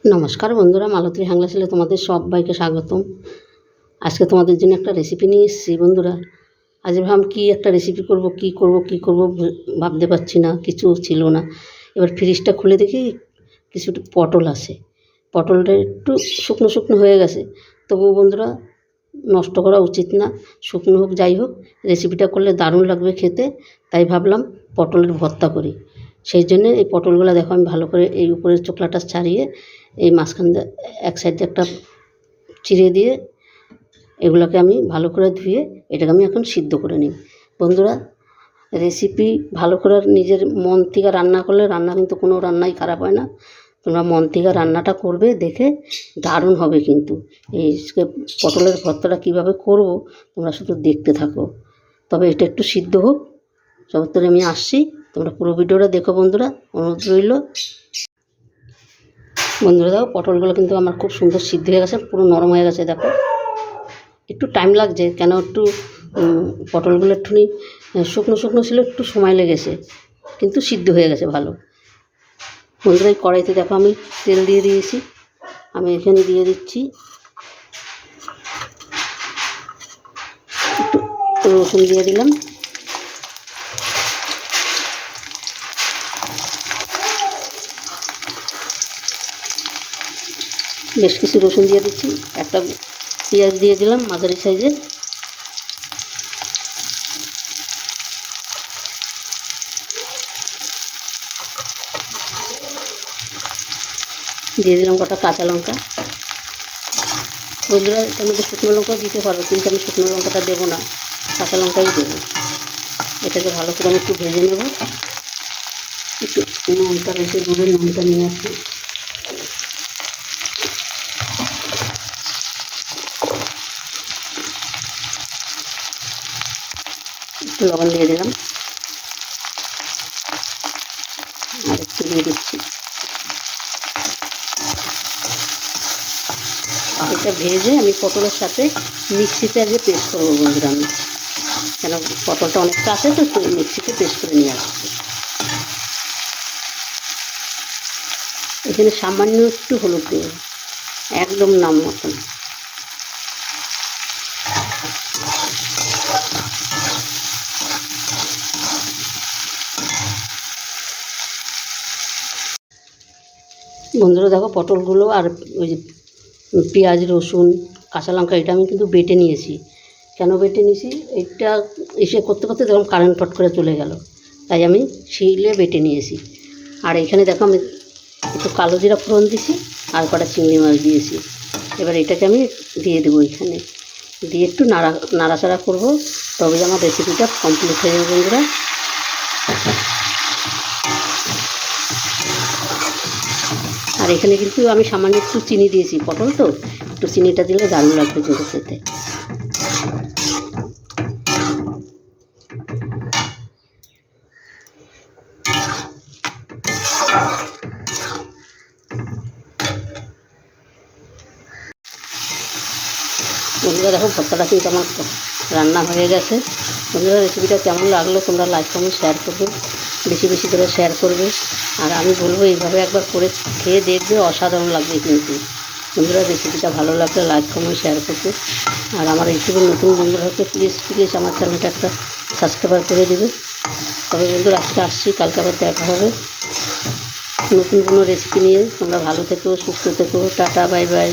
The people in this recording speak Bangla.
নমস্কার বন্ধুরা, মালতী হাংলাশিলে তোমাদের সবাইকে স্বাগতম। আজকে তোমাদের জন্য একটা রেসিপি নিয়ে এসেছি বন্ধুরা। আজ ভাবলাম কী একটা রেসিপি করব, কি করব ভাবতে পারছি না, কিছু ছিল না। এবার ফ্রিজটা খুলে দেখি কিছু পটল আছে। পটলটা একটু শুকনো শুকনো হয়ে গেছে, তবুও বন্ধুরা নষ্ট করা উচিত না, শুকনো হোক যাই হোক, রেসিপিটা করলে দারুণ লাগবে খেতে। তাই ভাবলাম পটলের ভর্তা করি। সেই জন্যে এই পটলগুলো দেখো আমি ভালো করে এই উপরের চোকলাটা ছাড়িয়ে এই মাঝখান দিয়ে এক সাইড দিয়ে একটা চিড়ে দিয়ে এগুলোকে আমি ভালো করে ধুয়ে এটাকে আমি এখন সিদ্ধ করে নিই। বন্ধুরা, রেসিপি ভালো করে নিজের মন থেকে রান্না করলে রান্না কিন্তু কোনো রান্নাই খারাপ হয় না। তোমরা মন থেকে রান্নাটা করবে, দেখে দারুণ হবে। কিন্তু এই পটলের ভর্তাটা কীভাবে করব তোমরা শুধু দেখতে থাকো। তবে এটা একটু সিদ্ধ হোক, সবত্তরে আমি আসছি, তোমরা পুরো ভিডিওটা দেখো বন্ধুরা, অনুরোধ রইল। বন্ধুরা দেখো পটলগুলো কিন্তু আমার খুব সুন্দর সিদ্ধ হয়ে গেছে, পুরো নরম হয়ে গেছে। দেখো একটু টাইম লাগছে, কেন একটু পটলগুলো একটুখানি শুকনো শুকনো ছিল, একটু সময় লেগেছে, কিন্তু সিদ্ধ হয়ে গেছে ভালো। বন্ধুরা এই কড়াইতে দেখো আমি তেল দিয়ে দিয়েছি, আমি এখানে দিয়ে দিচ্ছি একটু রসুন দিয়ে দিলাম, বেশ কিছু রসুন দিয়ে দিচ্ছি, একটা পেঁয়াজ দিয়ে দিলাম মাঝারি সাইজের, দিয়ে দিলাম কটা কাঁচা লঙ্কা। বন্ধুরা এটার মধ্যে শুকনো লঙ্কাও দিতে পারো, কিন্তু আমি শুকনো লঙ্কাটা দেবো না, কাঁচা লঙ্কাই দেবো। এটাকে ভালো করে আমি একটু ভেজে নেব। একটু নুনটা রেখে দূরে নুনটা নিয়ে আসি, একটু লবণ দিয়ে দিলাম, আর একটু দিয়ে দিচ্ছি। এটা ভেজে আমি পটলের সাথে মিক্সিতে আগে পেস্ট করবো বন্ধুরা, আমি কেন পটলটা অনেকটা আছে তো, একটু মিক্সিতে পেস্ট করে নিয়ে আসছি। এখানে সামান্য একটু হলুদ দেবো, একদম নাম মতন। বন্ধুরা দেখো পটলগুলো আর ওই যে পেঁয়াজ রসুন কাঁচা লঙ্কা এটা আমি কিন্তু বেটে নিয়েছি। কেন বেটে নিয়েছি, এটা এসে করতে করতে দেখলাম কারেন্ট ফট করে চলে গেল, তাই আমি শিলে বেটে নিয়েছি। আর এখানে দেখো আমি একটু কালো জিরা ফোড়ন দিয়েছি, আর কটা চিংড়ি মাছ দিয়েছি। এবার এটাকে আমি দিয়ে দেবো, এখানে দিয়ে একটু নাড়াচাড়া করবো, তবে আমার রেসিপিটা কমপ্লিট হয়ে যাবে বন্ধুরা। আর এখানে কিন্তু আমি সামান্য একটু চিনি দিয়েছি, পটল তো একটু চিনিটা দিলে দারুণ লাগবে কিন্তু খেতে। বন্ধুরা দেখো ভর্তাটা কিন্তু আমার রান্না হয়ে গেছে। বন্ধুরা রেসিপিটা কেমন লাগলো তোমরা লাইক কমেন্ট শেয়ার করবে, বেশি বেশি করে শেয়ার করবে। আর আমি বলবো এইভাবে একবার করে খেয়ে দেখবে, অসাধারণ লাগবে কিন্তু। বন্ধুরা রেসিপিটা ভালো লাগলে লাইক কমেন্ট শেয়ার করবে। আর আমার ইউটিউবের নতুন বন্ধুরা হচ্ছে প্লিজ আমার চ্যানেলটা একটা সাবস্ক্রাইব করে দেবে। তবে বন্ধুরা আজকে আসছি, কালকে আবার দেখা হবে নতুন কোনো রেসিপি নিয়ে। তোমরা ভালো থেকো, সুস্থ থেকো, টাটা বাই বাই।